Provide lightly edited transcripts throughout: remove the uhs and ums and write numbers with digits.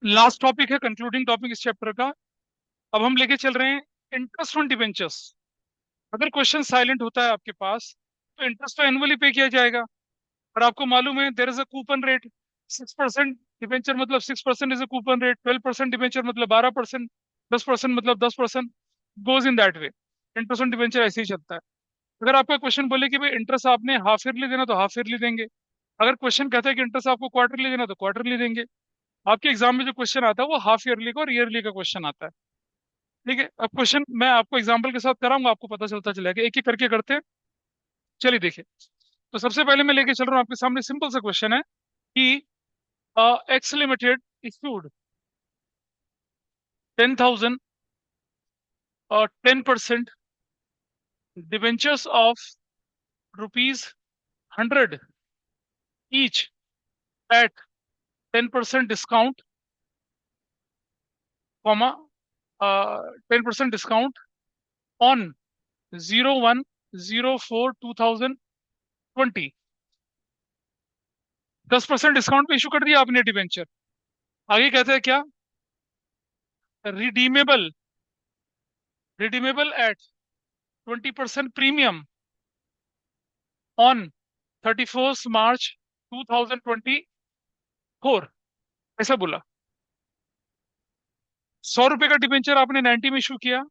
Last topic है, concluding topic इस chapter का। अब हम लेके चल रहे हैं इंटरेस्ट ऑन डिबेंचर्स। अगर क्वेश्चन साइलेंट होता है आपके पास तो इंटरेस्ट तो एनुअली पे किया जाएगा। और आपको मालूम है there is a coupon rate. 6% debenture मतलब 6% is a coupon rate. 12% debenture मतलब 12%। 10% मतलब 10%। Goes in that way. Interest on debenture ऐसे ही चलता है। अगर आपका क्वेश्चन बोले कि भाई इंटरेस्ट आपने हाफ ईयरली देना तो हाफ ईयरली देंगे। अगर क्वेश्चन कहता है कि इंटरेस्ट आपको क्वार्टरली देना तो क्वार्टरली देंगे। आपके एग्जाम में जो क्वेश्चन आता है वो हाफ ईयरली का और ईयरली का क्वेश्चन आता है। ठीक है, अब क्वेश्चन मैं आपको एग्जांपल के साथ कराऊंगा, आपको पता चलता चलेगा। एक एक करके करते हैं। चलिए देखिए। तो सबसे पहले मैं लेके चल रहा हूँ आपके सामने, सिंपल सा क्वेश्चन है कि एक्स लिमिटेड इशूड 10,000 और 10% debentures of ₹100 each eight 10% discount, comma 10% discount on 01/04/2020। 10% discount पे इशू कर दिया आपने डिवेंचर। आगे कहते हैं क्या? Redeemable, redeemable eight 20% premium on 31 मार्च 2024। ऐसा बोला। 100 रुपए का डिबेंचर आपने 90 में इशू किया।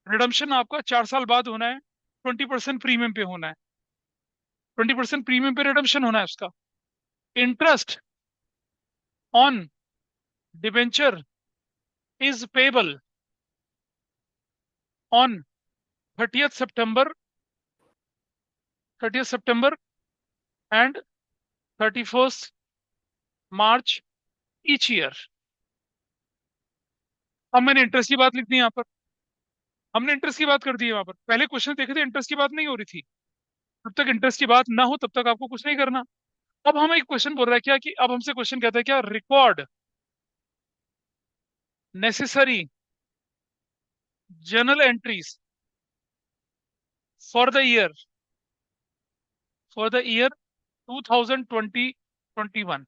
रिडम्पशन आपका 4 साल बाद होना है। 20% प्रीमियम पे होना है। 20% प्रीमियम पे रिडम्पशन होना है उसका। Interest on debenture is payable on 30th September and 31st March each year. अब मैंने इंटरेस्ट की बात लिख दी यहाँ पर। हमने इंटरेस्ट की बात कर दी है वहां पर। पहले क्वेश्चन देखे थे इंटरेस्ट की बात नहीं हो रही थी। जब तक इंटरेस्ट की बात ना हो तब तक आपको कुछ नहीं करना। अब हमें एक क्वेश्चन बोल रहा है क्या कि अब हमसे क्वेश्चन कहता है क्या, record necessary journal entries for the year, for the year 2020-21।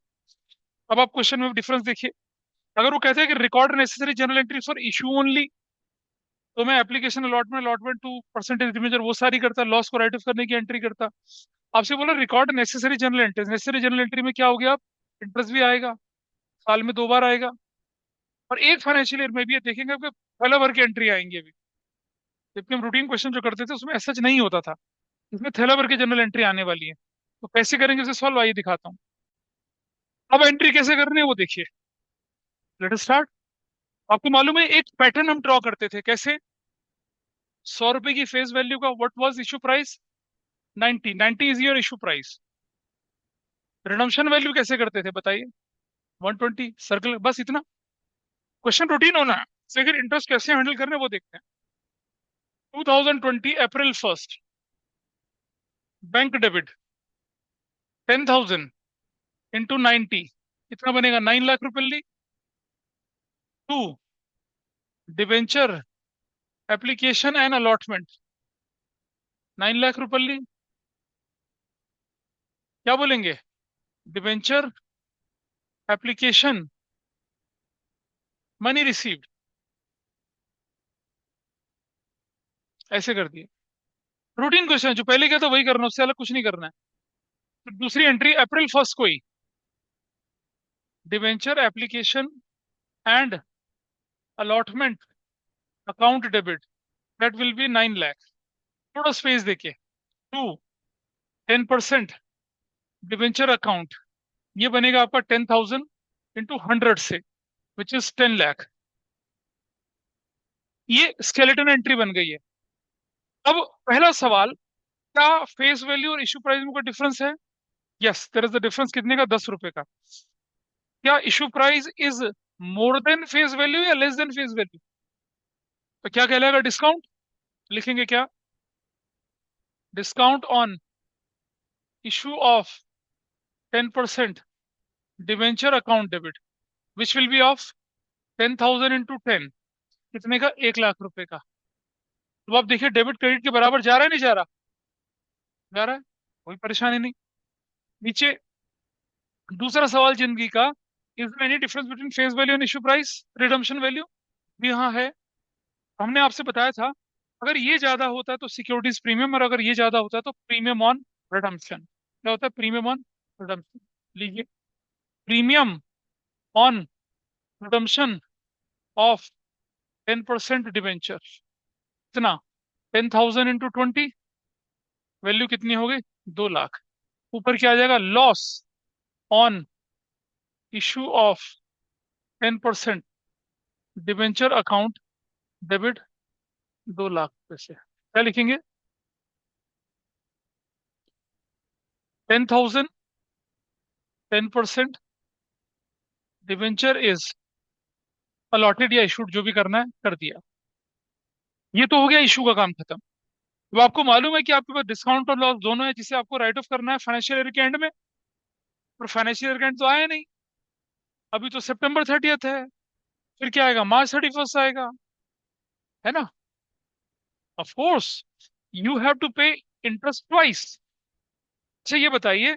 अब आप क्वेश्चन में डिफरेंस देखिए। अगर वो कहते हैं कि record necessary general entries for issue only, तो मैं application allotment allotment to percentage डिमेजर वो सारी करता, लॉस को राइट ऑफ करने की एंट्री करता। आपसे बोला record necessary general entries. Necessary general entry में क्या हो गया? इंटरेस्ट भी आएगा, साल में 2 बार आएगा। और एक फाइनेंशियल ईयर में भी ये देखेंगे कि पहला भर की एंट्री आएंगी अभी। जबकि हम रूटीन क्वेश्चन जो करते थे उसमें ऐसा नहीं होता था। इसमें थैला भर की जनरल एंट्री आने वाली है। तो कैसे करेंगे इसे सॉल्व, आइए दिखाता हूँ। अब एंट्री कैसे करनी है वो देखिए। Late us start. आपको मालूम है एक पैटर्न हम ड्रॉ करते थे कैसे? 100 रुपए की फेस वैल्यू का what was issue price? 90 is your issue price. Redemption value कैसे करते थे बताइए? 120 सर्कल, बस इतना। क्वेश्चन रूटीन होना है। फिर इंटरेस्ट कैसे हैंडल करने हैं वो देखते हैं। 2020 April 1 बैंक डेबिट 10,000 इंटू 90 कितना बनेगा? 9 लाख रुपए। To debenture application and allotment 9 lakh रुपए। क्या बोलेंगे? Debenture application money received. ऐसे कर दिए। रूटीन क्वेश्चन जो पहले किया था वही करना, उससे अलग कुछ नहीं करना है। तो दूसरी एंट्री April 1 को ही debenture application and allotment account debit that will be 9 lakh. थोड़ा स्पेस देके। टू 10% डिवेंचर अकाउंट, ये बनेगा आपका 10,000 इंटू 100 से, विच इज 10 लाख। ये स्केलेटन एंट्री बन गई है। अब पहला सवाल, क्या फेस वैल्यू और इशू प्राइस में कोई डिफरेंस है? Yes, there is the difference. कितने का? 10 रुपए का। क्या issue price is more than face value या लेस देन फेस वैल्यू? तो क्या कहलाएगा? डिस्काउंट। लिखेंगे क्या? Discount on issue of 10% debenture account debit which will be of 10,000 into 10। कितने का? 1 लाख रुपए का। तो आप देखिए डेबिट क्रेडिट के बराबर जा रहा है नहीं जा रहा? जा रहा है, कोई परेशानी नहीं। नीचे दूसरा सवाल जिंदगी का, is there any difference between face value and issue price, redemption value? भी हाँ है। हमने आपसे बताया था, अगर ये ज्यादा होता है तो सिक्योरिटीज प्रीमियम, और अगर ये ज्यादा होता है तो प्रीमियम ऑन रिडम्पशन। क्या होता है प्रीमियम ऑन रिडम्पशन? लीजिए, premium on redemption of 10% debenture, कितना? 10,000 इंटू 20, वैल्यू कितनी हो गई? 2 लाख। ऊपर क्या आ जाएगा? Loss on issue of 10% debenture account debit, 2 lakh रुपए से। क्या लिखेंगे? 10,000, 10% डिवेंचर इज अलॉटेड या इशूड, जो भी करना है कर दिया। ये तो हो गया इशू का काम खत्म। अब आपको मालूम है कि आपके पास डिस्काउंट और लॉस दोनों है, जिसे आपको राइट ऑफ करना है फाइनेंशियल ईयर के एंड में। पर फाइनेंशियल ईयर का एंड तो आया नहीं, अभी तो September 30th है। फिर क्या आएगा? March 31st आएगा, है ना? Of course you have to pay interest twice. अच्छा ये बताइए,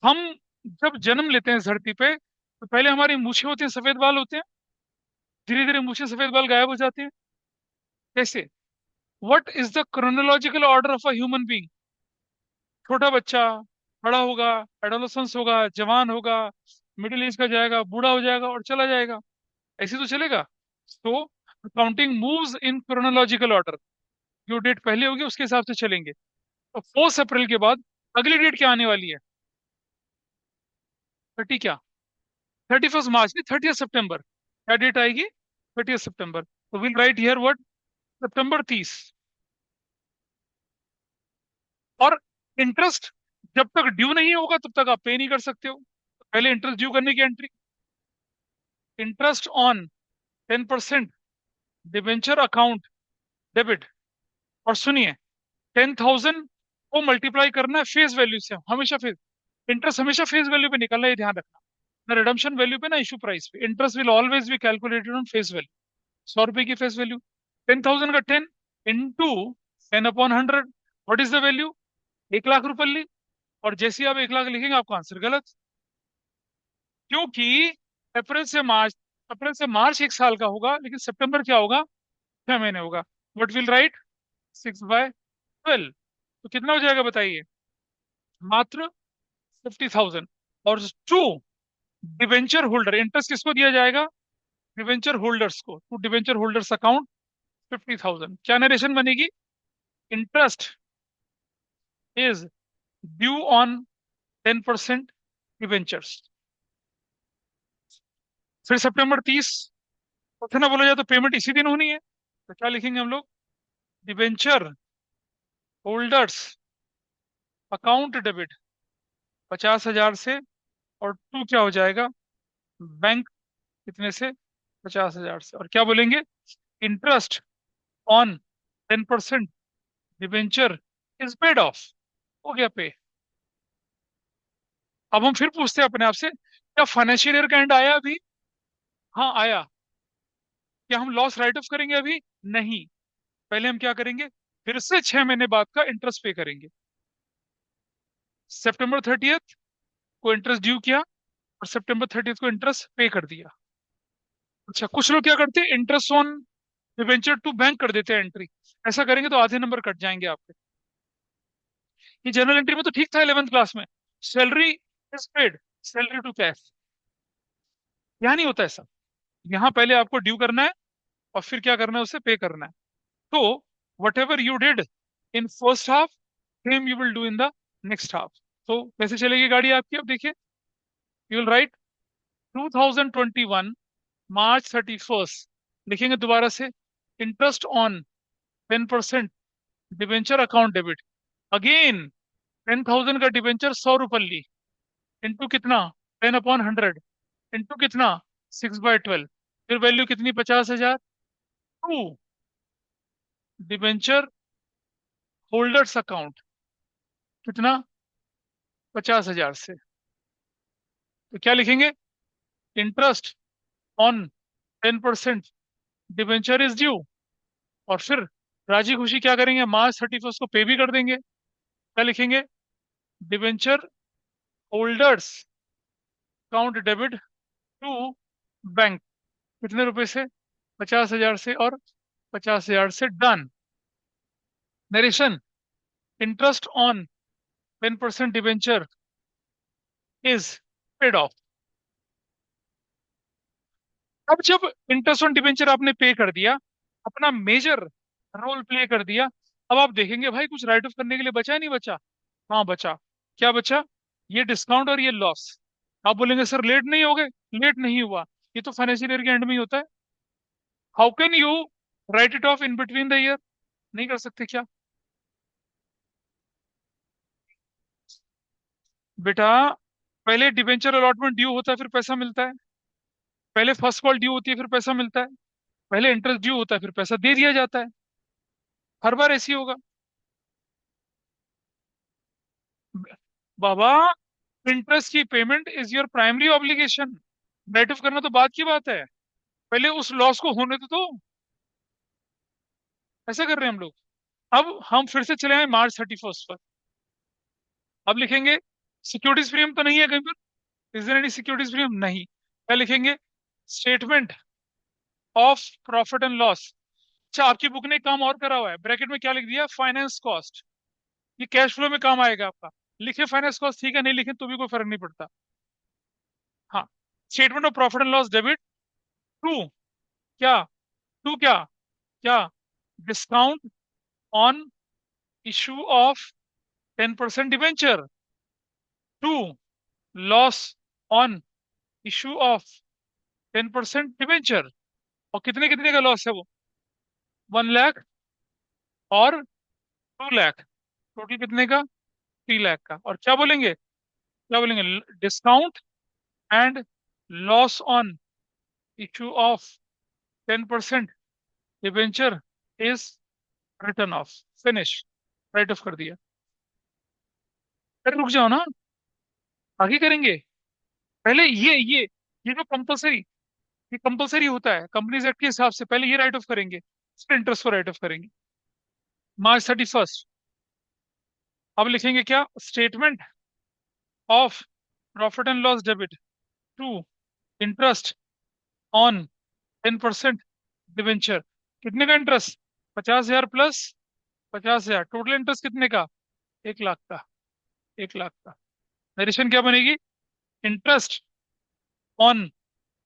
हम जब जन्म लेते हैं इस धरती पे, तो पहले हमारी मूछें होती हैं, सफेद बाल होते हैं, धीरे धीरे मूछें सफेद बाल गायब हो जाते हैं। कैसे? What is the chronological order of a human being? छोटा बच्चा बड़ा होगा, एडोलेसेंस होगा, जवान होगा, मिडिल एज का जाएगा, बूढ़ा हो जाएगा और चला जाएगा। ऐसे तो चलेगा? तो counting moves in chronological order. जो डेट पहले होगी उसके हिसाब से चलेंगे। तो 4 अप्रैल के बाद अगली डेट क्या आने वाली है? 30 क्या? 31 मार्च नहीं, 30 सितंबर। क्या डेट आएगी? 30 सितंबर। तो will write here what? September 30। और इंटरेस्ट जब तक ड्यू नहीं होगा तब तक आप पे नहीं कर सकते हो। पहले इंटरेस्ट ड्यू करने की entry, interest on 10% debenture account debit. और सुनिए, 10,000 को मल्टीप्लाई करना है फेस वैल्यू से, हमेशा फेस। इंटरेस्ट हमेशा फेस वैल्यू पे निकलना है, ये ध्यान रखना। ना रिडम्पशन वैल्यू पे, ना इशू प्राइस पे। Interest will always be calculated on face value. 100 रुपए की फेस वैल्यू, 10,000 का 10 into 10/100, what is the value? 1 lakh रुपए ली। और जैसे ही आप 1 लाख लिखेंगे आपका आंसर गलत, क्योंकि अप्रैल से मार्च, अप्रैल से मार्च 1 साल का होगा, लेकिन सितंबर क्या होगा? 6 महीने होगा। What will write? 6/12। तो कितना हो जाएगा बताइए? मात्र 50,000। और टू डिवेंचर होल्डर, इंटरेस्ट किसको दिया जाएगा? डिवेंचर होल्डर्स को। To debenture holders account 50,000। क्या नरेशन बनेगी? Interest is due on 10% debentures. फिर September 30, तो ना बोला जाए तो पेमेंट इसी दिन होनी है। तो क्या लिखेंगे हम लोग? डिवेंचर होल्डर्स अकाउंट डेबिट 50,000 से, और टू क्या हो जाएगा? बैंक कितने से? 50,000 से। और क्या बोलेंगे? Interest on 10% debenture is paid of. हो गया पे। अब हम फिर पूछते हैं अपने आप से, क्या फाइनेंशियल ईयर का एंड आया अभी? हाँ आया। क्या हम लॉस राइट ऑफ करेंगे अभी? नहीं। पहले हम क्या करेंगे? फिर से 6 महीने बाद का इंटरेस्ट पे करेंगे। September 30 को इंटरेस्ट ड्यू किया, और September 30 को इंटरेस्ट पे कर दिया। अच्छा, कुछ लोग क्या करते हैं, interest on debenture to bank कर देते हैं एंट्री। ऐसा करेंगे तो आधे नंबर कट जाएंगे आपके। ये जनरल एंट्री में तो ठीक था 11th क्लास में। Salary is paid, salary to cash. यहाँ नहीं होता ऐसा। यहाँ पहले आपको ड्यू करना है, और फिर क्या करना है? उसे पे करना है। तो what ever you did in first half, same you will do in the next half. तो कैसे चलेगी गाड़ी आपकी? अब देखिए, यू विल राइट 2021 March 31 लिखेंगे दोबारा से। Interest on 10% debenture account debit. Again 10,000 का डिवेंचर 100 रुपये ली, इंटू कितना? 10/100, इंटू कितना? 6/12। फिर वैल्यू कितनी? 50,000। टू डिवेंचर होल्डर्स अकाउंट, कितना? 50,000 से। तो क्या लिखेंगे? Interest on 10% debenture is due. और फिर राजी खुशी क्या करेंगे? March 31 को पे भी कर देंगे। क्या लिखेंगे? Debenture holders account debit to bank, कितने रुपए से? 50,000 से और 50,000 से। Done. Narration, interest on 10% debenture is paid off. अब जब इंटरेस्ट ऑन डिबेंचर आपने पे कर दिया, अपना मेजर रोल प्ले कर दिया, अब आप देखेंगे भाई कुछ राइट ऑफ करने के लिए बचा नहीं बचा? हाँ बचा। क्या बचा? ये डिस्काउंट और ये लॉस। आप बोलेंगे सर लेट नहीं हो गए? लेट नहीं हुआ, ये तो फाइनेंशियल ईयर के एंड में ही होता है। How can you right it of in between the year? नहीं कर सकते क्या? बेटा, पहले डिबेंचर अलॉटमेंट ड्यू होता है फिर पैसा मिलता है। पहले फर्स्ट कॉल ड्यू होती है फिर पैसा मिलता है। पहले इंटरेस्ट ड्यू होता है फिर पैसा दे दिया जाता है। हर बार ऐसी होगा बाबा। इंटरेस्ट की payment is your primary obligation. Right of करना तो बात की बात है, पहले उस लॉस को होने तो। ऐसा कर रहे हैं हम लोग। अब हम फिर से चले आए March 31 पर। अब लिखेंगे सिक्योरिटीज प्रीमियम तो नहीं है कहीं पर? Is there any securities premium? नहीं। क्या लिखेंगे? Statement of profit and loss. अच्छा, आपकी बुक ने एक काम और करा हुआ है, ब्रैकेट में क्या लिख दिया? Finance cost. ये कैश फ्लो में काम आएगा आपका। लिखे फाइनेंस कॉस्ट, ठीक है, नहीं लिखे तो भी कोई फर्क नहीं पड़ता। हाँ। Statement of profit and loss debit to क्या? टू क्या? क्या? Discount on issue of 10% debenture. To loss on issue of 10% debenture. और कितने कितने का लॉस है वो? 1 लाख और 2 लाख। टोटल कितने का? 3 लाख का। और क्या बोलेंगे? क्या बोलेंगे? Discount and loss on issue of 10% debenture is written off. Finish. Right of कर दिया। अरे रुक जाओ ना, आगे करेंगे। पहले ये जो कंपलसरी, ये कंपलसरी होता है कंपनीज एक्ट के हिसाब से, पहले ये राइट ऑफ करेंगे, फिर इंटरेस्ट को राइट ऑफ करेंगे। March 31। अब लिखेंगे क्या? Statement of profit and loss debit to interest on 10% debenture. कितने का इंटरेस्ट? 50,000 प्लस 50,000। टोटल इंटरेस्ट कितने का? 1 लाख का। 1 लाख का। नरेशन क्या बनेगी? Interest on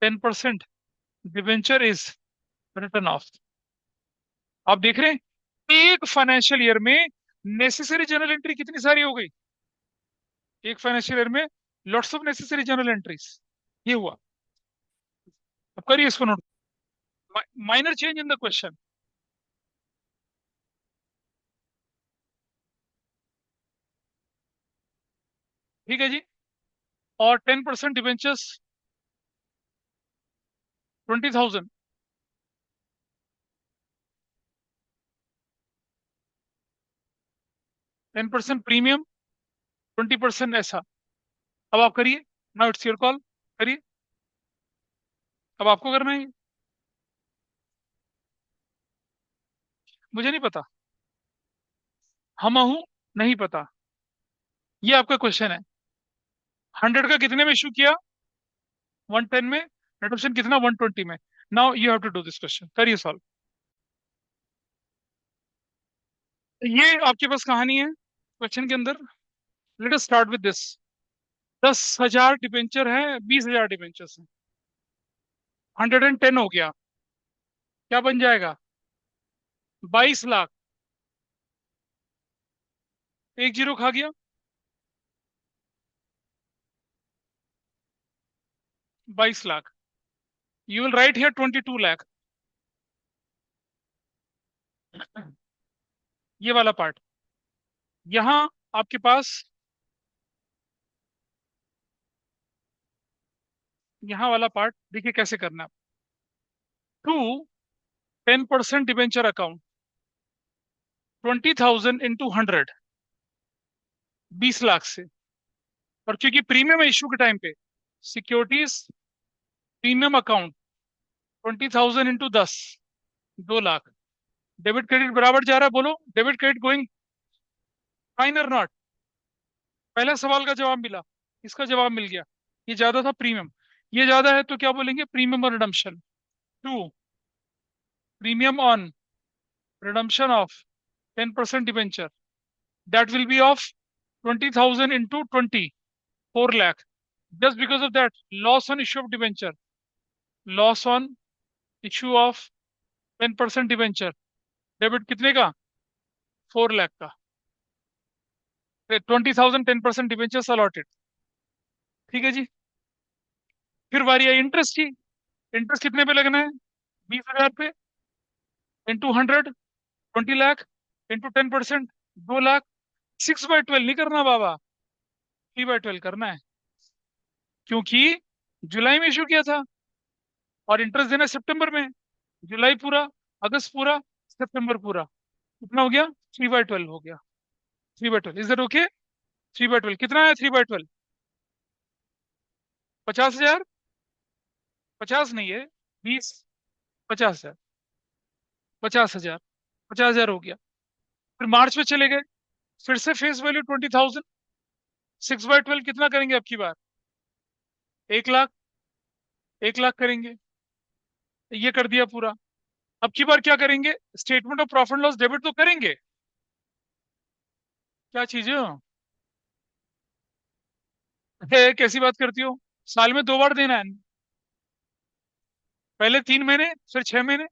10% debenture is written of. आप देख रहे हैं एक फाइनेंशियल ईयर में नेसेसरी जर्नल एंट्री कितनी सारी हो गई? एक फाइनेंशियल ईयर में lots of necessary journal entries. ये हुआ। अब करिए इसको note. Minor change in the question. ठीक है जी। और 10% डिवेंचर्स 20,000। 10% प्रीमियम, 20% ऐसा। अब आप करिए। Now it's your call. करिए। अब आपको करना है। मुझे नहीं पता। हम हूं, नहीं पता। ये आपका क्वेश्चन है। 100 का कितने में इशू किया? 110 में। रिडम्पशन कितना? 120 में। Now you have to do this question. करिए सॉल्व। ये आपके पास कहानी है क्वेश्चन के अंदर। Let us start with this. 10,000 debenture है, 20,000 डिबेंचर है। 110 हो गया, क्या बन जाएगा? 22 लाख। एक जीरो खा गया। 22 lakh. You will write here 22 lakh. ये वाला पार्ट। यहां आपके पास, यहां वाला पार्ट देखिए कैसे करना है। To 10% debenture account, 20,000 into 100, 20 lakh से। और क्योंकि प्रीमियम इशू के टाइम पे, securities premium account 20,000 into 10, 2 lakh. Debit credit बराबर जा रहा है, बोलो डेबिट क्रेडिट गोइंग फाइन और नॉट? पहला सवाल का जवाब मिला, इसका जवाब मिल गया। ये ज्यादा था प्रीमियम। ये ज्यादा है तो क्या बोलेंगे, प्रीमियम और redemption. To, premium on redemption of 10% debenture, that will be of 20,000 into 20, 4 lakh. Just because of that, loss on issue of debenture, loss on issue of 10% debenture, debit कितने का, 4 लाख का। 20,000 10% डिबेंचर अलॉटेड। ठीक है जी। फिर बारी आई इंटरेस्ट की। Interest कितने पे लगना है, 20,000 पे, इंटू 100, 20 लाख, इंटू 10%, 2 लाख। 6/12 नहीं करना बाबा, 3/12 करना है, क्योंकि जुलाई में इशू किया था और इंटरेस्ट देना है सितंबर में। जुलाई पूरा, अगस्त पूरा, सितंबर पूरा, कितना हो गया, 3/12 हो गया। 3/12, इज दैट ओके? 3/12 कितना है, 3/12, 50,000, 50 नहीं है, 20, 50,000, 50,000, 50,000 हो गया। फिर मार्च में चले गए, फिर से फेस वैल्यू 20,000, 6/12 कितना करेंगे अब की बार, 1 लाख, 1 लाख करेंगे। ये कर दिया पूरा। अब की बार क्या करेंगे, statement of profit loss debit तो करेंगे। क्या चीज है, कैसी बात करती हो, साल में 2 बार देना है, पहले 3 महीने फिर 6 महीने,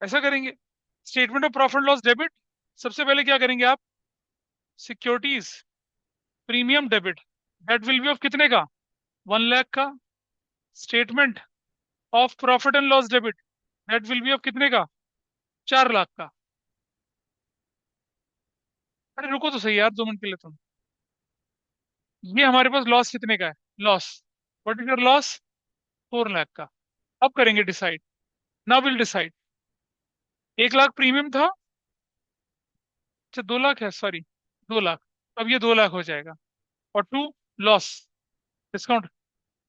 ऐसा करेंगे। Statement of profit loss debit, सबसे पहले क्या करेंगे आप, securities premium debit, that will be of कितने का, 1 लाख का। Statement of profit and loss debit, that will be of कितने का, 4 लाख का। अरे रुको तो सही यार, 2 मिनट के लिए तुम। ये हमारे पास लॉस कितने का है, loss, what is your loss, 4 lakh का। अब करेंगे decide, now will decide. 1 lakh premium था, अच्छा 2 लाख है, सॉरी, 2 लाख। अब ये 2 लाख हो जाएगा, और टू, लॉस, डिस्काउंट।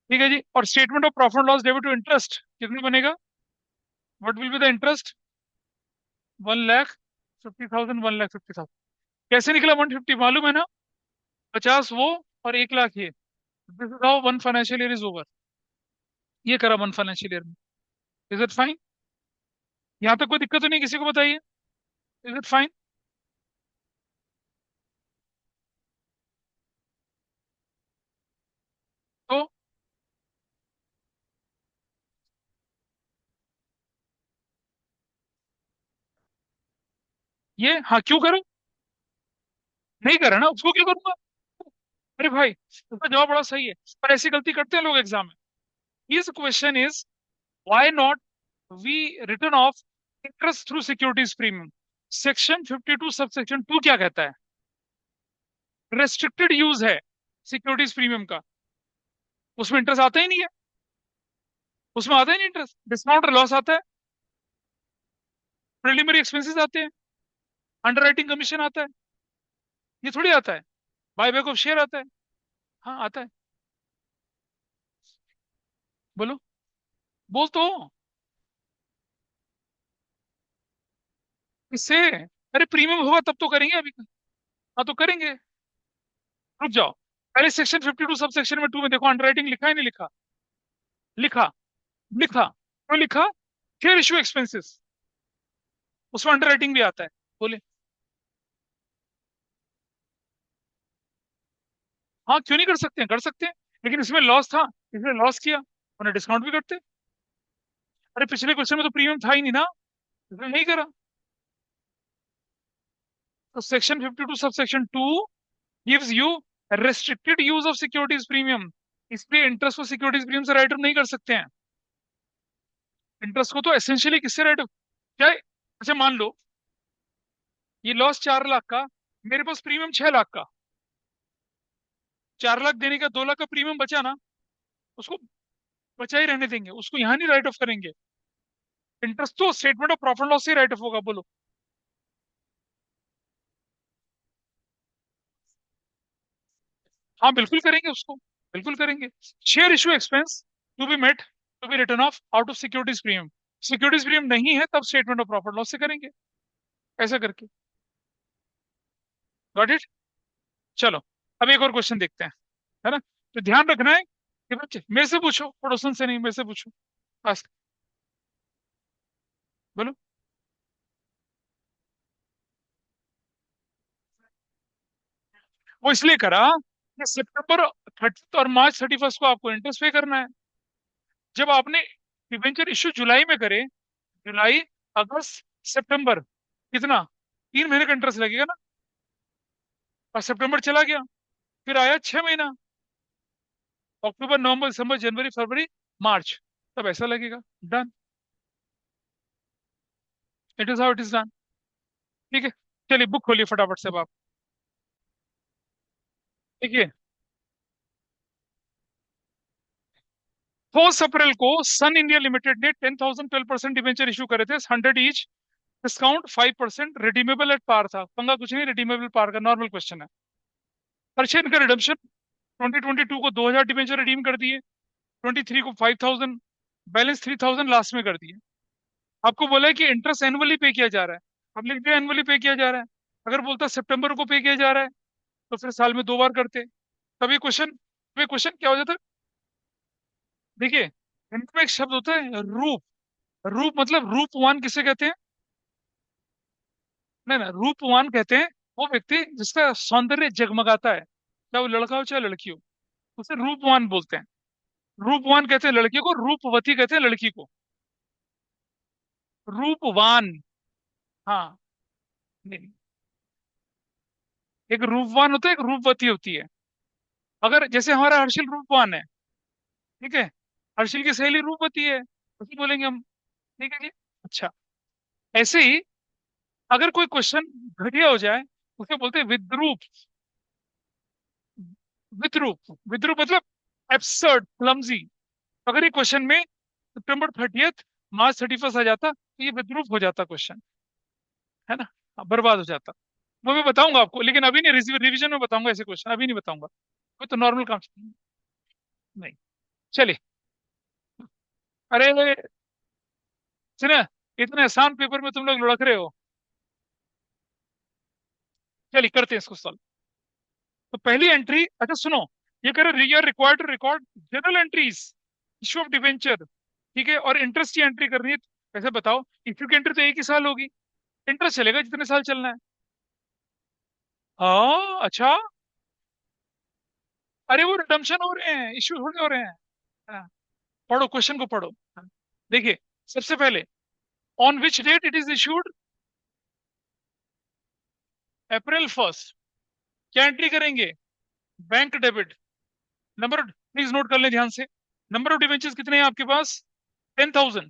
ठीक है जी। और statement of profit loss debit to interest कितने बनेगा, what will be the interest, 1,50,000, 1,50,000। कैसे निकला 150, मालूम है ना, 50 वो और 1 लाख ये। This is how one financial year is over. ये करा 1 फाइनेंशियल ईयर में। Is it fine? यहाँ तक कोई दिक्कत तो नहीं, किसी को बताइए, इज इट फाइन? तो ये, हाँ क्यों करूं, नहीं करा ना, उसको क्यों करूंगा। अरे भाई, उसका जवाब बड़ा सही है, पर ऐसी गलती करते हैं लोग एग्जाम में। His question is, why not we written off interest through securities premium? Section 52 subsection 2 क्या कहता है, रेस्ट्रिक्टेड यूज है सिक्योरिटीज प्रीमियम का, उसमें इंटरेस्ट आता ही नहीं है, उसमें आता ही नहीं इंटरेस्ट, डिस्काउंट और लॉस आता है, प्रिलिमिनरी एक्सपेंसेस आते हैं, अंडरराइटिंग कमीशन आता है, ये थोड़ी आता है, बायबैक ऑफ शेयर आता है। हाँ आता है, बोलो, बोल तो, इससे, अरे प्रीमियम होगा तब तो करेंगे अभी। हाँ तो करेंगे, रुक जाओ। पहले सेक्शन 52 सब सेक्शन में 2 में देखो, अंडरराइटिंग लिखा है नहीं लिखा, लिखा, लिखा, क्यों लिखा, फेयर इशू एक्सपेंसेस, उसमें अंडरराइटिंग भी आता है, बोले। हाँ क्यों नहीं कर सकते हैं, कर सकते हैं, लेकिन इसमें लॉस था, इसमें लॉस किया, उन्हें डिस्काउंट भी करते। अरे पिछले क्वेश्चन में तो प्रीमियम था ही नहीं ना, इसमें नहीं करा। तो section 52 sub section 2 gives you restricted use of securities premium, इसलिए इंटरेस्ट को सिक्योरिटीज प्रीमियम से राइट ऑफ नहीं कर सकते हैं। इंटरेस्ट को तो एसेंशियली किससे राइट ऑफ, क्या है? अच्छा मान लो ये लॉस 4 लाख का, मेरे पास प्रीमियम 6 लाख का, 4 लाख देने का 2 लाख का प्रीमियम बचा ना, उसको बचा ही रहने देंगे, उसको यहाँ नहीं राइट ऑफ करेंगे। इंटरेस्ट तो स्टेटमेंट ऑफ प्रॉफिट लॉस से राइट ऑफ होगा, बोलो। हाँ बिल्कुल करेंगे उसको, बिल्कुल करेंगे। Share issue expense to be met, to be written off out of securities premium, securities premium नहीं है तब स्टेटमेंट ऑफ प्रॉफिट लॉस से करेंगे, ऐसा करके। Got it? चलो, अब एक और क्वेश्चन देखते हैं, है ना। तो ध्यान रखना है, ये बच्चे मेरे से पूछो, पड़ोसन से नहीं, मेरे से पूछो। आस्क। बोलो। वो इसलिए करा कि सितंबर 30 और मार्च 31 को आपको इंटरेस्ट पे करना है। जब आपने डिबेंचर इश्यू जुलाई में करे, जुलाई, अगस्त, सितंबर, कितना, 3 महीने का इंटरेस्ट लगेगा ना। और सितंबर चला गया, फिर आया 6 महीना, अक्टूबर, नवंबर, दिसंबर, जनवरी, फरवरी, मार्च, तब ऐसा लगेगा। Done. It is how it is done. ठीक है। चलिए बुक खोलिए फटाफट से अब आप। ठीक है। 4 अप्रैल को सन इंडिया लिमिटेड ने 10,000 12% डिवेंचर इशू करे थे, 100 each. Discount 5%, redeemable at par था, पंगा कुछ नहीं, रिडीमेबल पार का नॉर्मल क्वेश्चन है। अर्शेन का रिडम्पशन, 2022 को 2,000 डिवेंचर रिडीम कर दिए, 23 को 5,000, बैलेंस 3,000 लास्ट में कर दिए। आपको बोला है कि इंटरेस्ट एनुअली पे किया जा रहा है, अब लिख दिया एनुअली पे किया जा रहा है। अगर बोलता सितंबर को पे किया जा रहा है, तो फिर साल में 2 बार करते। तभी क्वेश्चन क्या हो जाता है। देखिए, इनमें एक शब्द होता है रूप। रूप मतलब रूपवान किसे कहते हैं? नहीं ना, रूपवान कहते हैं वो व्यक्ति जिसका सौंदर्य जगमगाता है, चाहे वो लड़का हो चाहे लड़की हो, उसे रूपवान बोलते हैं। रूपवान कहते हैं लड़की को, रूपवती कहते हैं लड़की को। रूपवान। हाँ। नहीं, एक रूपवान होता है, एक रूपवती होती है। अगर जैसे हमारा हर्षिल रूपवान है, ठीक है, हर्षिल की सहेली रूपवती है, उसे बोलेंगे हम। ठीक है जी। अच्छा, ऐसे ही अगर कोई क्वेश्चन घटिया हो जाए, उसे बोलते हैं विद्रूप। विद्रूप मतलब एब्सर्ड, क्लमजी। अगर ये क्वेश्चन में सितंबर 30, मार्च 31 आ जाता, तो ये विद्रूप हो जाता क्वेश्चन, है ना। हाँ, बर्बाद हो जाता। वो मैं बताऊंगा आपको, लेकिन अभी नहीं, रिवीजन में बताऊंगा ऐसे क्वेश्चन, अभी नहीं बताऊंगा। वो तो नॉर्मल काम नहीं। चलिए। अरे सुना, इतने आसान पेपर में तुम लोग लुढ़क रहे हो। चलिए करते हैं इसको सॉल्व। तो पहली एंट्री, अच्छा सुनो, ये कह रहे you are required to record journal entries, issue of debenture, ठीक है, और इंटरेस्ट की एंट्री करनी है। वैसे बताओ, इशू की एंट्री तो एक ही साल होगी, इंटरेस्ट चलेगा जितने साल चलना है। हाँ अच्छा। अरे वो रिडम्पशन हो रहे हैं, इशू थोड़े हो रहे हैं। हाँ, पढ़ो क्वेश्चन को पढ़ो। हाँ, देखिए, सबसे पहले, on which date it is issued, April 1। क्या एंट्री करेंगे? Bank debit. Number, please note कर लें ध्यान से। नंबर ऑफ डिवेंचर्स कितने हैं आपके पास? 10,000।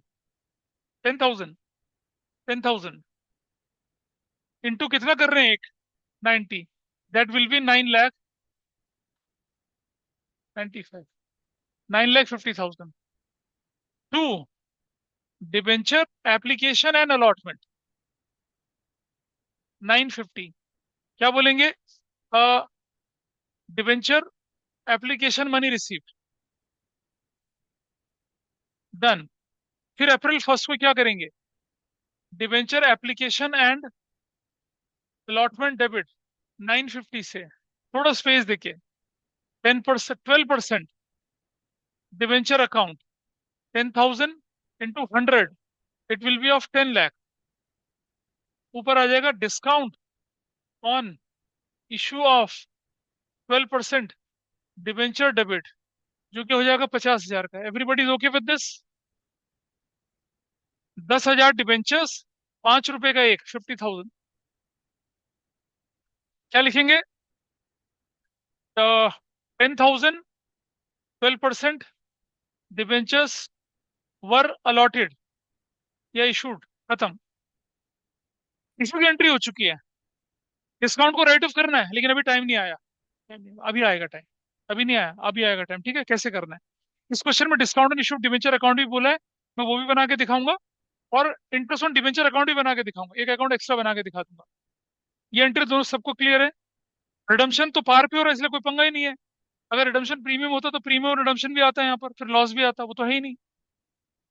10,000। 10,000 इंटू कितना कर रहे हैं एक? 90। That will be 9,95,, 9,50,000। To, debenture application and allotment, 950। क्या बोलेंगे? Debenture application money received. Done. फिर April 1 को क्या करेंगे? Debenture application and allotment debit, 950 से थोड़ा स्पेस देके, 10%, 12%, debenture account, 10,000 into 100, it will be of 10 lakh. ऊपर आ जाएगा discount on issue of 12% debenture debit, जो कि हो जाएगा 50,000 का। Everybody is okay with this? 10,000 debentures, 5 रुपए का एक, 50,000। क्या लिखेंगे? 10,000, 12% डिवेंचर्स वर अलॉटेड या इशूड, खत्म। इशू की एंट्री हो चुकी है। डिस्काउंट को राइट ऑफ करना है, लेकिन अभी टाइम नहीं आया। अभी आएगा टाइम। अभी नहीं आया, अभी आएगा टाइम। ठीक है, कैसे करना है? इस क्वेश्चन में discount on issue debenture account भी बोला है, मैं वो भी बना के दिखाऊंगा। और इंटरेस्ट ऑन डिवेंचर अकाउंट भी बना के दिखाऊंगा, एक अकाउंट एक्स्ट्रा बना के दिखा दूंगा। ये एंट्री दोनों सबको क्लियर है? रिडम्पशन तो पार पे हो रहा है, इसलिए कोई पंगा ही नहीं है। अगर रिडम्पशन प्रीमियम होता तो प्रीमियम और रिडम्पशन भी आता है यहाँ पर, फिर लॉस भी आता, वो तो है ही नहीं।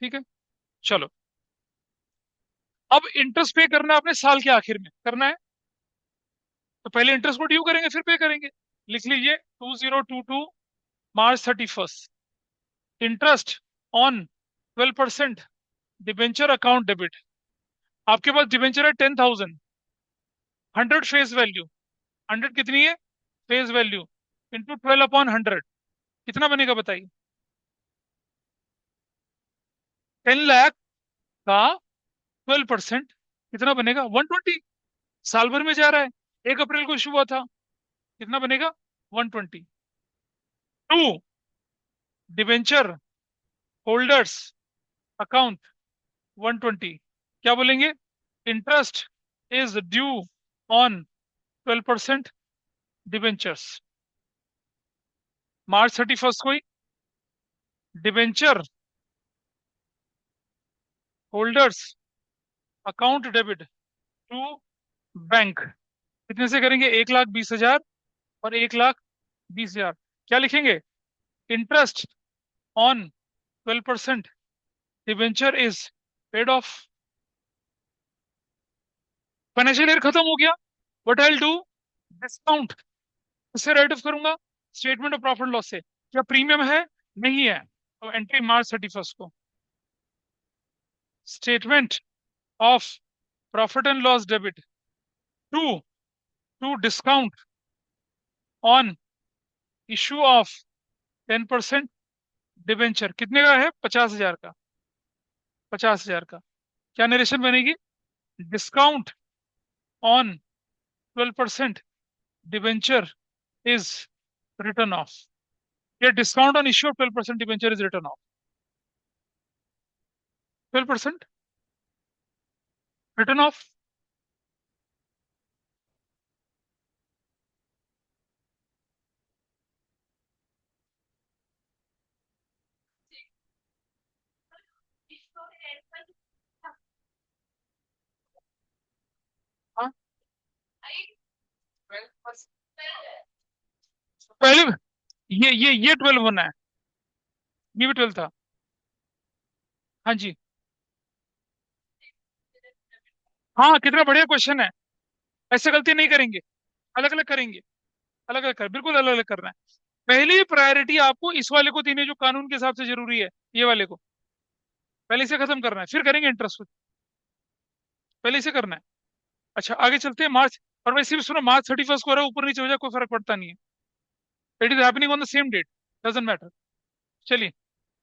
ठीक है। चलो, अब इंटरेस्ट पे करना है आपने साल के आखिर में करना है। तो पहले इंटरेस्ट को ड्यू करेंगे, फिर पे करेंगे। लिख लीजिए 2022 मार्च 31। Interest on 12% debenture account debit. आपके पास डिबेंचर है 10,000, 100 फेस वैल्यू, 100 कितनी है फेस वैल्यू, इंटू 12/100 कितना बनेगा बताइए। 10 लाख का 12% कितना बनेगा, 120। साल भर में जा रहा है, 1 अप्रैल को इशू हुआ था, कितना बनेगा 120। टू, डिबेंचर होल्डर्स अकाउंट 120, क्या बोलेंगे, interest is due on 12% debentures. March 31 को ही debenture holders account debit to bank, कितने से करेंगे, 1,20,000 और 1,20,000, क्या लिखेंगे, interest on 12% debenture is paid off. Financial year खत्म हो गया, what I will do, discount, इससे राइट ऑफ करूंगा स्टेटमेंट ऑफ प्रॉफिट लॉस से, क्या प्रीमियम है, नहीं है, तो एंट्री मार्च 31 को, statement of profit and loss debit to to discount on issue of 10% debenture, कितने का है, 50,000 का, 50,000 का, क्या नरेशन बनेगी, discount on 12% debenture is written off, या discount on issue of 12% debenture is written off, 12% written off. हाँ, पहले ये 12 होना है, ये भी 12 था। हाँ जी, हाँ कितना बढ़िया क्वेश्चन है, ऐसे गलती नहीं करेंगे, अलग अलग करेंगे, अलग अलग कर, बिल्कुल अलग अलग करना है। पहली प्रायोरिटी आपको इस वाले को देनी है जो कानून के हिसाब से जरूरी है, ये वाले को पहले इसे खत्म करना है, फिर करेंगे इंटरेस्ट, पहले इसे करना है। अच्छा आगे चलते हैं मार्च, और वैसे भी सुनो मार्च 31 को रहा है, ऊपर नीचे हो जाए कोई फर्क पड़ता नहीं है, it is happening on the same date, doesn't matter. चलिए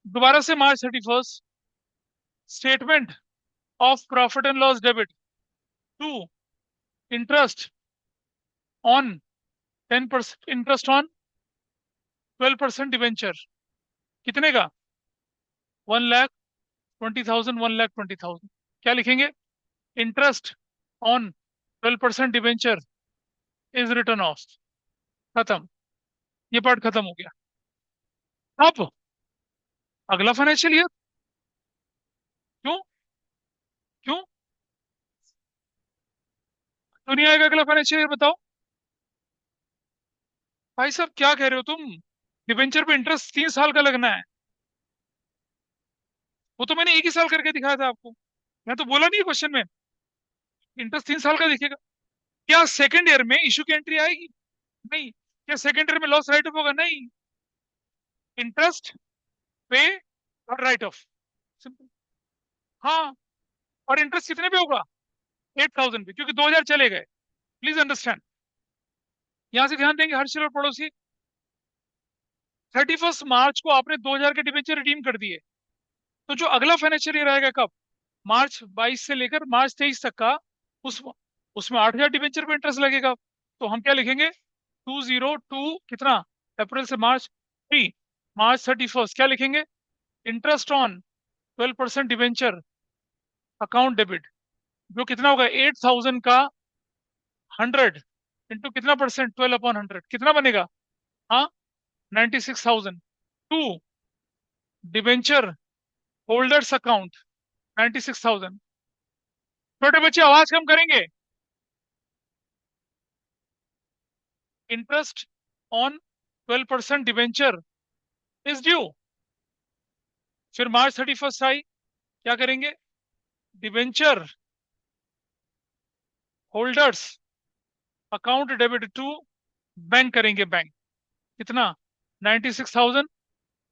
दोबारा से March 31, statement of profit and loss debit to interest on 10%, interest on 12% debenture, कितने का, 1,20,000, 1,20,000, क्या लिखेंगे, interest on 12% debenture is written off, खत्म, ये पार्ट खत्म हो गया। अब अगला फाइनेंशियल ईयर, क्यों, क्यों तो नहीं आएगा अगला फाइनेंशियल ईयर, बताओ भाई साहब क्या कह रहे हो तुम, डिवेंचर पे इंटरेस्ट 3 साल का लगना है, वो तो मैंने एक ही साल करके दिखाया था आपको, मैं तो बोला नहीं क्वेश्चन में, इंटरेस्ट 3 साल का दिखेगा। क्या सेकंड ईयर में इशू की एंट्री आएगी, नहीं, क्या सेकंड ईयर में लॉस राइट ऑफ होगा, नहीं, इंटरेस्ट पे और राइट ऑफ, सिंपल। हाँ, और इंटरेस्ट कितने पे होगा, 8,000 पे, क्योंकि 2,000 चले गए, प्लीज अंडरस्टैंड, यहां से ध्यान देंगे हर्षल और पड़ोसी। 31 मार्च को आपने 2,000 के डिबेंचर रिडीम कर दिए, तो जो अगला फाइनेंशियल ईयर आएगा कब, मार्च 22 से लेकर मार्च 23 तक का, उस उसमें 8,000 डिबेंचर पे इंटरेस्ट लगेगा, तो हम क्या लिखेंगे, 202 कितना, अप्रैल से मार्च 3, मार्च 31 क्या लिखेंगे, interest on 12% debenture account debit, जो कितना होगा 8,000 का 100 इंटू कितना परसेंट, 12/100, कितना बनेगा, हाँ 96,000। To, debenture holders account 96,000। छोटे बच्चे आवाज कम करेंगे, interest on 12% debenture is due, फिर मार्च 31 आई, क्या करेंगे, debenture holders account debit to bank करेंगे, बैंक कितना, 96,000,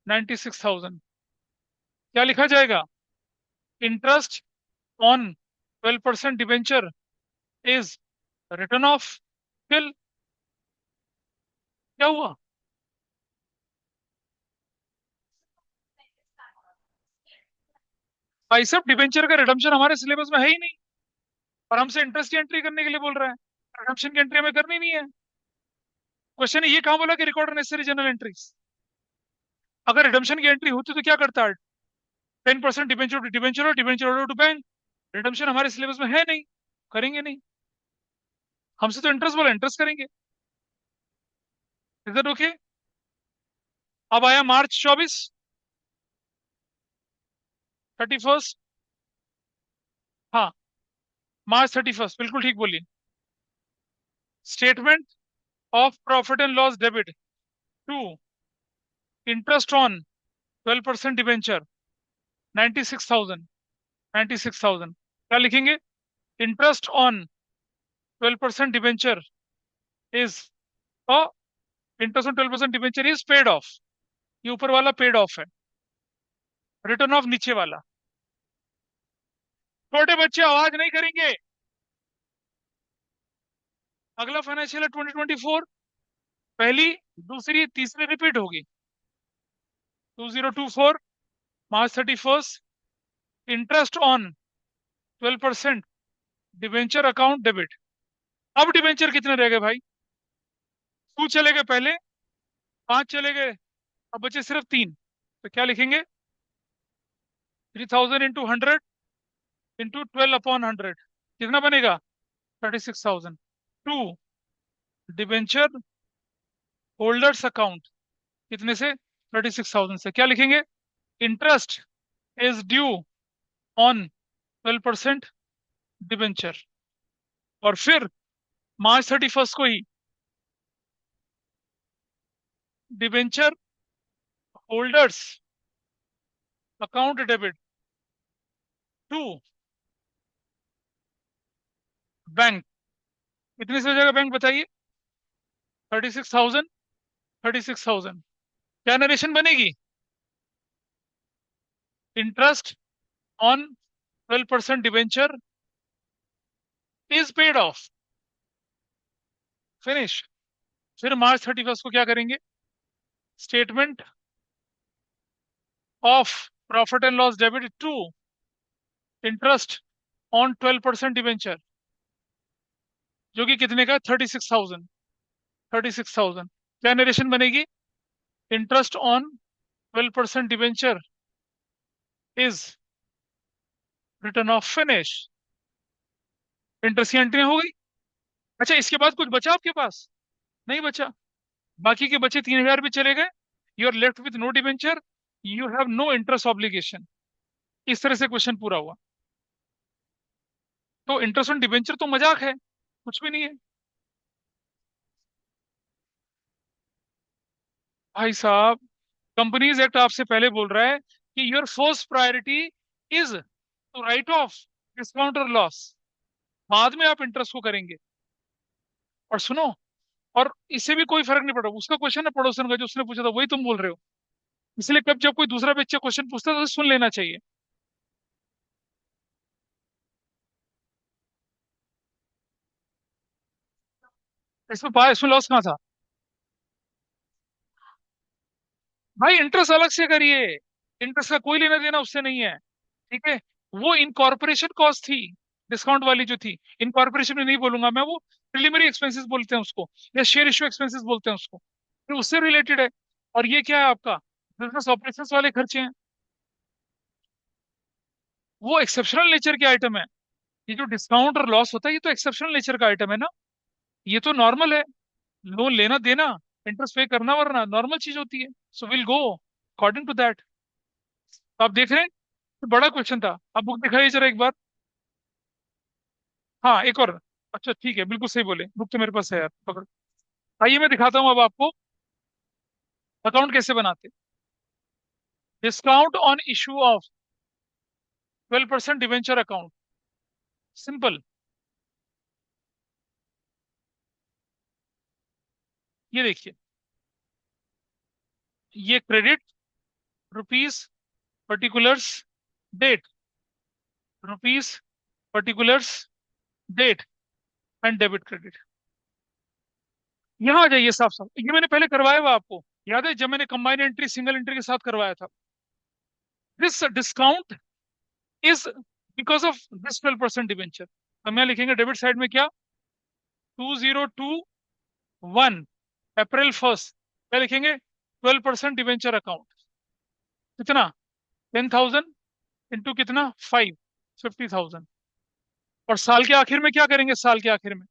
96,000 क्या लिखा जाएगा? Interest on 12% debenture is written off fill. क्या हुआ? भाई साहब, डिबेंचर का रिडम्पशन हमारे सिलेबस में है ही नहीं, और हमसे इंटरेस्ट की एंट्री करने के लिए बोल रहा है। रिडम्पशन की एंट्री हमें करनी नहीं है। क्वेश्चन ये कहाँ बोला कि रिकॉर्ड नेसेसरी जनरल एंट्रीज? अगर रिडम्पशन की एंट्री होती तो क्या करता है? 10% debenture debenture debenture to bank. Redemption हमारे सिलेबस में है नहीं, करेंगे नहीं। हमसे तो इंटरेस्ट बोला, इंटरेस्ट करेंगे। Is that okay? अब आया मार्च 24, 31। हाँ, मार्च 31, बिल्कुल ठीक बोलिए। Statement of profit and loss debit to interest on 12% debenture 96,000। 96,000 क्या लिखेंगे? Interest on 12% debenture is interest on 12% debenture is paid off. ये ऊपर वाला पेड ऑफ है, रिटर्न ऑफ नीचे वाला। छोटे बच्चे आवाज नहीं करेंगे। अगला फाइनेंशियल 2024, पहली, दूसरी, तीसरी रिपीट होगी। 2024, मार्च 31, interest on 12% debenture account debit. अब डिबेंचर कितने रह गए भाई? टू चले गए पहले, 5 चले गए, अब बचे सिर्फ 3। तो क्या लिखेंगे? 3,000 इंटू 100 इंटू 12/100 कितना बनेगा? 36,000। टू डिबेंचर होल्डर्स अकाउंट कितने से? 36,000 से। क्या लिखेंगे? Interest is due on 12% debenture. और फिर मार्च 31 को ही debenture holders account debit to bank. कितने से हो जाएगा बैंक बताइए? 36,000। 36,000 क्या नरेशन बनेगी? Interest on 12% debenture is paid off. Finish. फिर मार्च 31 को क्या करेंगे? Statement of profit and loss debit to interest on 12% debenture, जो कि कितने का? 36,000। 36,000 क्या नरेशन बनेगी? Interest on 12% debenture is written off finish. Interest की एंट्री हो गई। अच्छा, इसके बाद कुछ बचा आपके पास? नहीं बचा। बाकी के बचे 3,000 भी चले गए। You are left with no debenture, you have no interest obligation. इस तरह से क्वेश्चन पूरा हुआ। तो इंटरेस्ट ऑन डिबेंचर तो मजाक है, कुछ भी नहीं है भाई साहब। कंपनीज एक्ट आपसे पहले बोल रहा है कि your first priority is to write off discount और लॉस, बाद में आप इंटरेस्ट को करेंगे। और सुनो, और इससे भी कोई फर्क नहीं पड़ रहा, उसका क्वेश्चन है पड़ोसन का जो उसने पूछा था वही तुम बोल रहे हो। इसलिए कब जब कोई दूसरा बच्चा क्वेश्चन पूछता है तो उसे सुन लेना चाहिए। इसमें लॉस कहाँ था? भाई इंटरेस्ट अलग से करिए, इंटरेस्ट का कोई लेना देना उससे नहीं है। ठीक है? वो इनकॉर्पोरेशन कॉस्ट थी, डिस्काउंट वाली जो थी। इनकॉर्पोरेशन में नहीं बोलूंगा मैं, वो प्रिलिमिनरी एक्सपेंसेस बोलते हैं उसको, या शेयर इशू एक्सपेंसेस बोलते हैं उसको। फिर उससे रिलेटेड है। और ये क्या है आपका? बिजनेस ऑपरेशंस वाले खर्चे हैं। वो एक्सेप्शनल नेचर के आइटम है। ये जो डिस्काउंट और लॉस होता है ये तो एक्सेप्शनल नेचर का आइटम है ना। ये तो नॉर्मल है, लोन लेना देना, इंटरेस्ट पे करना वरना नॉर्मल चीज होती है। So will go according to that. तो आप देख रहे हैं, तो बड़ा क्वेश्चन था। आप बुक दिखाइए जरा एक बार। हाँ, एक और। अच्छा ठीक है, बिल्कुल सही बोले, बुक तो मेरे पास है यार, पकड़। आइए मैं दिखाता हूँ अब आपको अकाउंट कैसे बनाते। Discount on issue of 12% debenture account. Simple. ये देखिए, ये credit rupees particulars date, rupees particulars date and debit credit. यहाँ आ जाइए साफ साफ, ये मैंने पहले करवाया हुआ आपको याद है, जब मैंने कंबाइन एंट्री सिंगल एंट्री के साथ करवाया था। This discount is because of this 12% debenture. हम यहाँ लिखेंगे डेबिट साइड में क्या, 2021 अप्रैल 1 क्या लिखेंगे, 12% डिवेंचर अकाउंट, कितना, 10,000 इंटू कितना, 50,000। और साल के आखिर में क्या करेंगे, साल के आखिर में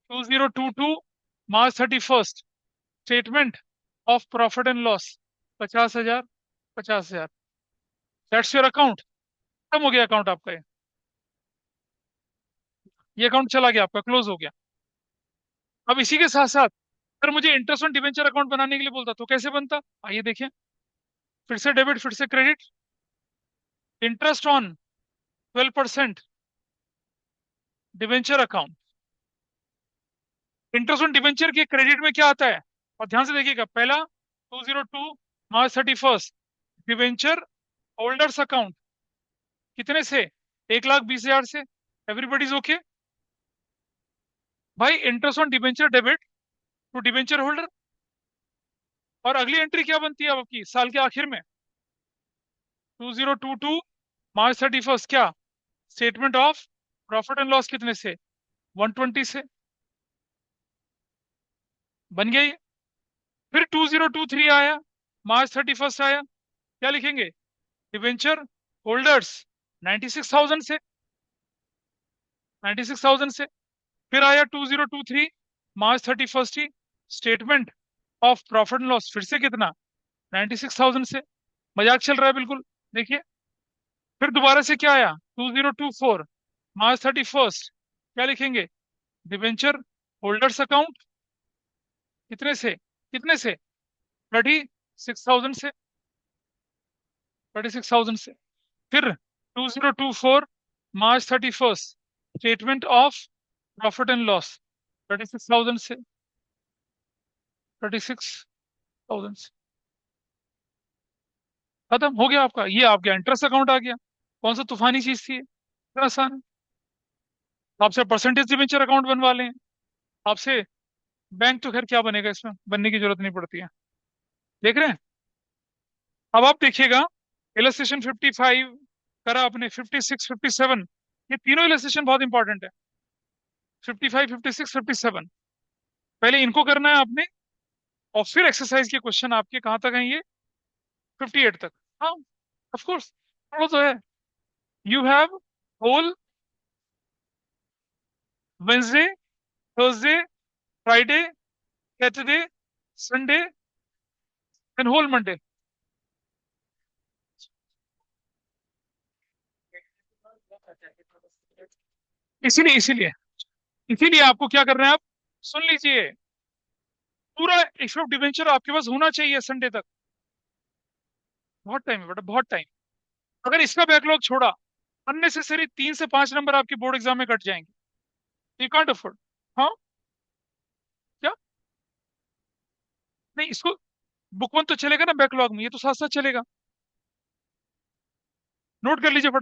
2022 मार्च 31 statement of profit and loss, 50,000, 50,000। That's your account, खत्म हो गया अकाउंट आपका ये अकाउंट चला गया आपका, क्लोज हो गया। अब इसी के साथ साथ अगर मुझे इंटरेस्ट ऑन डिवेंचर अकाउंट बनाने के लिए बोलता तो कैसे बनता, आइए देखें। फिर से डेबिट, फिर से credit, interest on 12% debenture account. Interest on debenture के क्रेडिट में क्या आता है, और ध्यान से देखिएगा, पहला 2022 मार्च 31 डिवेंचर होल्डर्स अकाउंट, कितने से, 1,20,000 से। एवरीबडीज ओके भाई, interest on debenture debit to debenture holder. और अगली एंट्री क्या बनती है अब आपकी साल के आखिर में, 2022 मार्च 31 क्या, statement of profit and loss, कितने से, 120 से। बन गया ये। फिर 2023 आया, मार्च 31 आया, क्या लिखेंगे, डिवेंचर होल्डर्स 96,000 से, 96,000 से। फिर आया 2023 मार्च 31 ही, statement of profit and loss, फिर से कितना, 96,000 से। मजाक चल रहा है बिल्कुल, देखिए। फिर दोबारा से क्या आया, 2024 मार्च 31 क्या लिखेंगे, डिवेंचर होल्डर्स अकाउंट, कितने से, कितने से, 36,000 से, 36,000 से। फिर 2024 मार्च 31 statement of profit and loss, 36,000 से, 36,000 से। खत्म हो गया आपका, ये आपका इंटरेस्ट अकाउंट आ गया। कौन सा तूफानी चीज थी ये, इतना आसान है। आपसे परसेंटेज डिबेंचर अकाउंट बनवा लें आपसे, बैंक तो खैर क्या बनेगा, इसमें बनने की जरूरत नहीं पड़ती है। देख रहे हैं। अब आप देखिएगा, इलस्ट्रेशन 55 करा आपने, 56 57, ये तीनों इलस्ट्रेशन बहुत इंपॉर्टेंट है। 55 56 57, पहले इनको करना है आपने, और फिर एक्सरसाइज के क्वेश्चन आपके कहाँ तक हैं ये, 58 तक। हाँ ऑफ कोर्स, थोड़ा तो है। You have whole Wednesday, Thursday, Friday, Saturday, Sunday and whole Monday. इसीलिए इसीलिए इसीलिए आपको क्या करना है, आप सुन लीजिए, पूरा इशू ऑफ डिवेंचर आपके पास होना चाहिए संडे तक। बहुत टाइम है बेटा, बहुत टाइम। अगर इसका बैकलॉग छोड़ा, अननेसेसरी 3 से 5 नंबर आपके बोर्ड एग्जाम में कट जाएंगे। You can't afford. हाँ, क्या, नहीं इसको, बुक वन तो चलेगा ना बैकलॉग में, ये तो साथ साथ चलेगा। नोट कर लीजिए फटाफट।